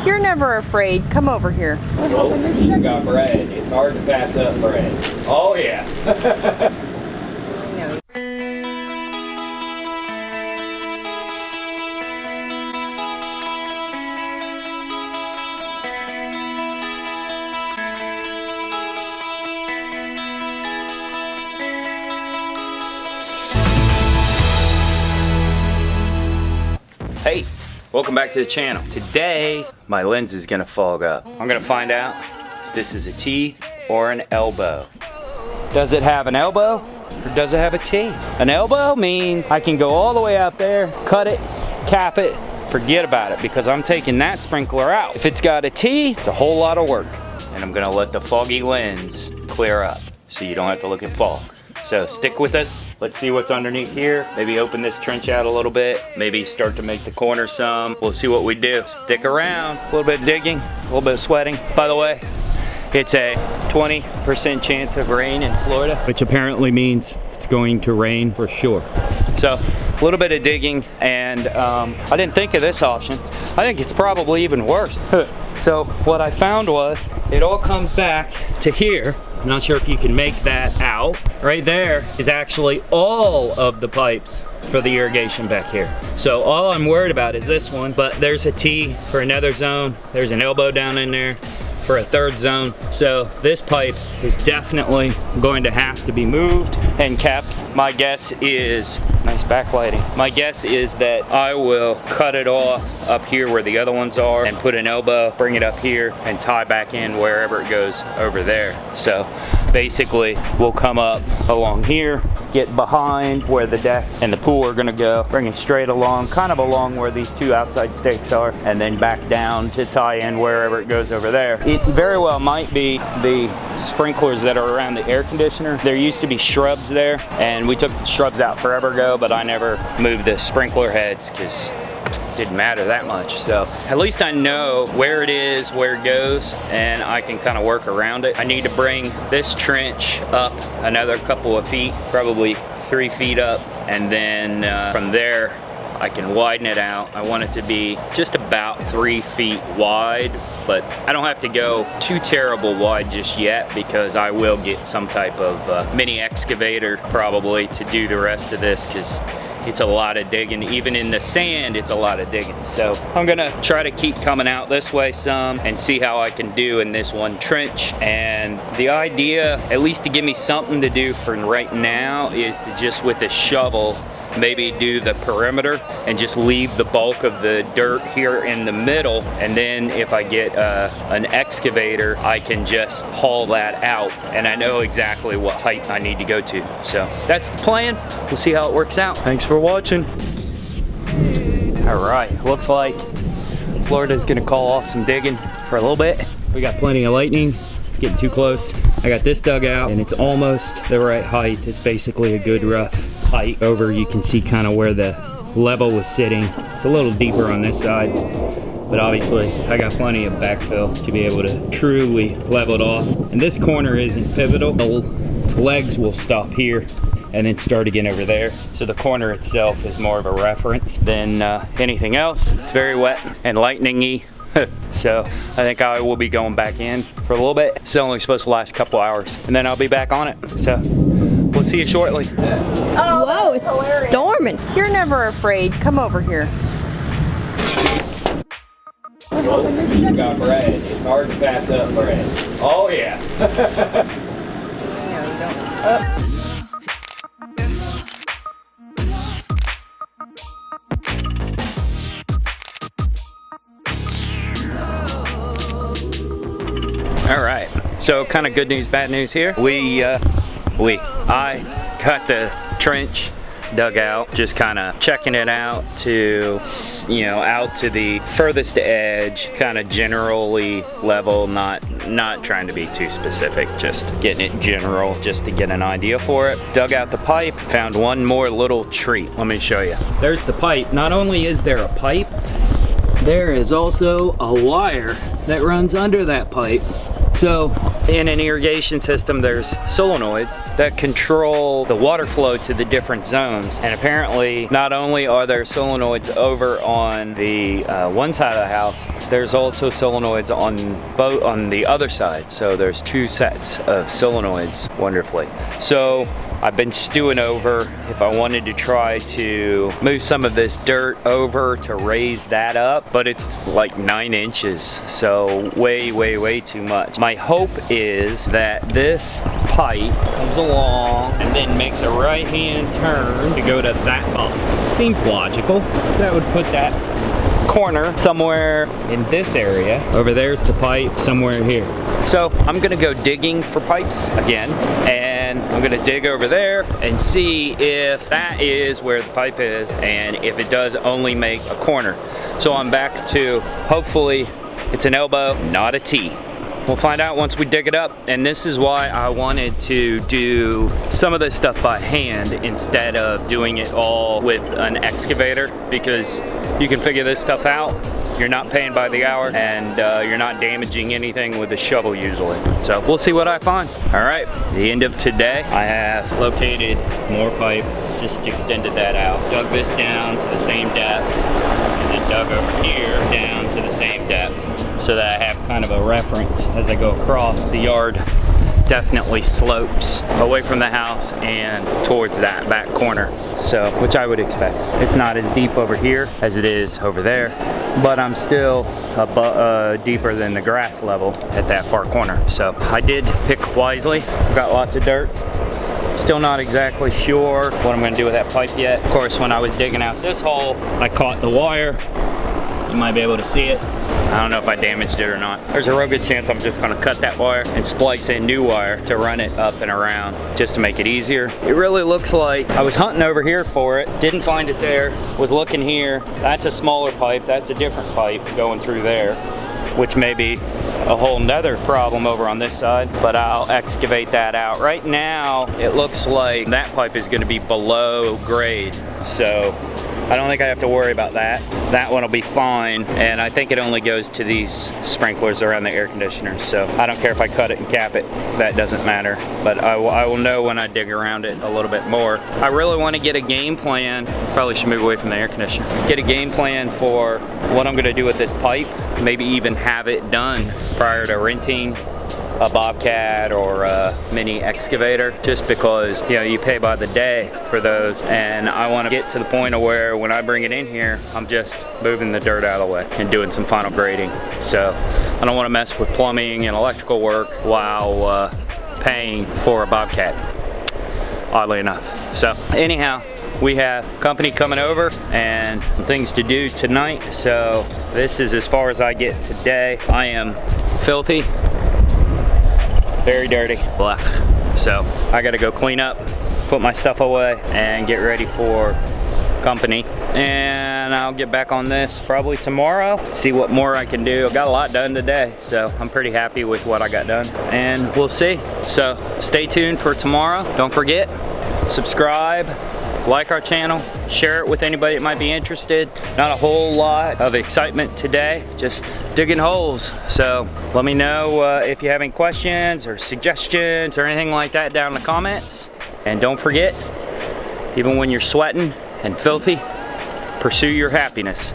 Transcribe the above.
You're never afraid. Come over here. Oh, she's got bread. It's hard to pass up bread. Oh yeah. Hey, welcome back to the channel. Today, my lens is gonna fog up. I'm gonna find out if this is a T or an elbow. Does it have an elbow or does it have a T? An elbow means I can go all the way out there, cut it, cap it, forget about it because I'm taking that sprinkler out. If it's got a T, it's a whole lot of work. And I'm gonna let the foggy lens clear up so you don't have to look at fog. So stick with us. Let's see what's underneath here. Maybe open this trench out a little bit. Maybe start to make the corner some. We'll see what we do. Stick around. A little bit of digging, a little bit of sweating. By the way, it's a 20% chance of rain in Florida, which apparently means it's going to rain for sure. So a little bit of digging, and I didn't think of this option. I think it's probably even worse. So what I found was it all comes back to here. I'm not sure if you can make that out. Right there is actually all of the pipes for the irrigation back here. So all I'm worried about is this one, but there's a T for another zone. There's an elbow down in there for a third zone. So this pipe is definitely going to have to be moved and kept. My guess is, nice backlighting. My guess is that I will cut it off up here where the other ones are and put an elbow, bring it up here and tie back in wherever it goes over there. So basically we'll come up along here, get behind where the deck and the pool are gonna go, bring it straight along, kind of along where these two outside stakes are, and then back down to tie in wherever it goes over there. It very well might be the sprinklers that are around the air conditioner. There used to be shrubs there, and we took the shrubs out forever ago, but I never moved the sprinkler heads because it didn't matter that much. So at least I know where it is, where it goes, and I can kind of work around it. I need to bring this trench up another couple of feet, probably 3 feet up, and then from there I can widen it out. I want it to be just about 3 feet wide, but I don't have to go too terrible wide just yet because I will get some type of mini excavator probably to do the rest of this because it's a lot of digging. Even in the sand, it's a lot of digging. So I'm gonna try to keep coming out this way some and see how I can do in this one trench. And the idea, at least to give me something to do for right now, is to just with a shovel maybe do the perimeter and just leave the bulk of the dirt here in the middle, and then if I get an excavator I can just haul that out and I know exactly what height I need to go to. So that's the plan. We'll see how it works out. Thanks for watching. All right, looks like Florida's gonna call off some digging for a little bit. We got plenty of lightning. It's getting too close. I got this dug out and it's almost the right height. It's basically a good rough height over. You can see kind of where the level was sitting. It's a little deeper on this side, but obviously I got plenty of backfill to be able to truly level it off. And this corner isn't pivotal. The legs will stop here and then start again over there. So the corner itself is more of a reference than anything else. It's very wet and lightning-y. So I think I will be going back in for a little bit. It's only supposed to last a couple hours and then I'll be back on it. So we'll see you shortly. Oh, whoa, it's hilarious. Storming. You're never afraid. Come over here. Oh, she's got bread. It's hard to pass up bread. Oh yeah. There we go. All right, so kind of good news, bad news here. I got the trench dug out, just kind of checking it out to, you know, out to the furthest edge, kind of generally level, not trying to be too specific, just getting it general just to get an idea for it. Dug out the pipe, found one more little treat. Let me show you. There's the pipe. Not only is there a pipe, there is also a wire that runs under that pipe So in an irrigation system, there's solenoids that control the water flow to the different zones. And apparently, not only are there solenoids over on the one side of the house, there's also solenoids on the other side. So there's two sets of solenoids, wonderfully. So I've been stewing over if I wanted to try to move some of this dirt over to raise that up, but it's like 9 inches, so way too much. My hope is that this pipe comes along and then makes a right-hand turn to go to that box. Seems logical, so that would put that corner somewhere in this area. Over there's the pipe, somewhere here. So I'm gonna go digging for pipes again, and I'm gonna dig over there and see if that is where the pipe is and if it does only make a corner. So I'm back to, hopefully it's an elbow, not a T. We'll find out once we dig it up, and this is why I wanted to do some of this stuff by hand instead of doing it all with an excavator, because you can figure this stuff out. You're not paying by the hour, and you're not damaging anything with a shovel usually. So we'll see what I find. All right, the end of today, I have located more pipe, just extended that out, dug this down to the same depth, and then dug over here down to the same depth, so that I have kind of a reference as I go across. The yard definitely slopes away from the house and towards that back corner, so which I would expect. It's not as deep over here as it is over there, but I'm still deeper than the grass level at that far corner. So I did pick wisely. I've got lots of dirt. Still not exactly sure what I'm gonna do with that pipe yet. Of course, when I was digging out this hole, I caught the wire. You might be able to see it. I don't know if I damaged it or not. There's a real good chance I'm just gonna cut that wire and splice in new wire to run it up and around just to make it easier. It really looks like I was hunting over here for it, didn't find it there, was looking here. That's a smaller pipe, that's a different pipe going through there, which may be a whole nother problem over on this side, but I'll excavate that out. Right now, it looks like that pipe is gonna be below grade, so I don't think I have to worry about that. That one will be fine, and I think it only goes to these sprinklers around the air conditioner, so I don't care if I cut it and cap it. That doesn't matter, but I will know when I dig around it a little bit more. I really want to get a game plan. Probably should move away from the air conditioner. Get a game plan for what I'm going to do with this pipe. Maybe even have it done prior to renting a Bobcat or a mini excavator, just because, you know, you pay by the day for those, and I want to get to the point of where when I bring it in here, I'm just moving the dirt out of the way and doing some final grading. So I don't want to mess with plumbing and electrical work while paying for a Bobcat, oddly enough. So anyhow, we have company coming over and things to do tonight, so this is as far as I get today. I am filthy, very dirty, black. So I gotta go clean up, put my stuff away, and get ready for company. And I'll get back on this probably tomorrow, see what more I can do. I got a lot done today, so I'm pretty happy with what I got done, and we'll see. So stay tuned for tomorrow. Don't forget, subscribe, like our channel, share it with anybody that might be interested. Not a whole lot of excitement today, just digging holes. So let me know if you have any questions or suggestions or anything like that down in the comments. And don't forget, even when you're sweating and filthy, pursue your happiness.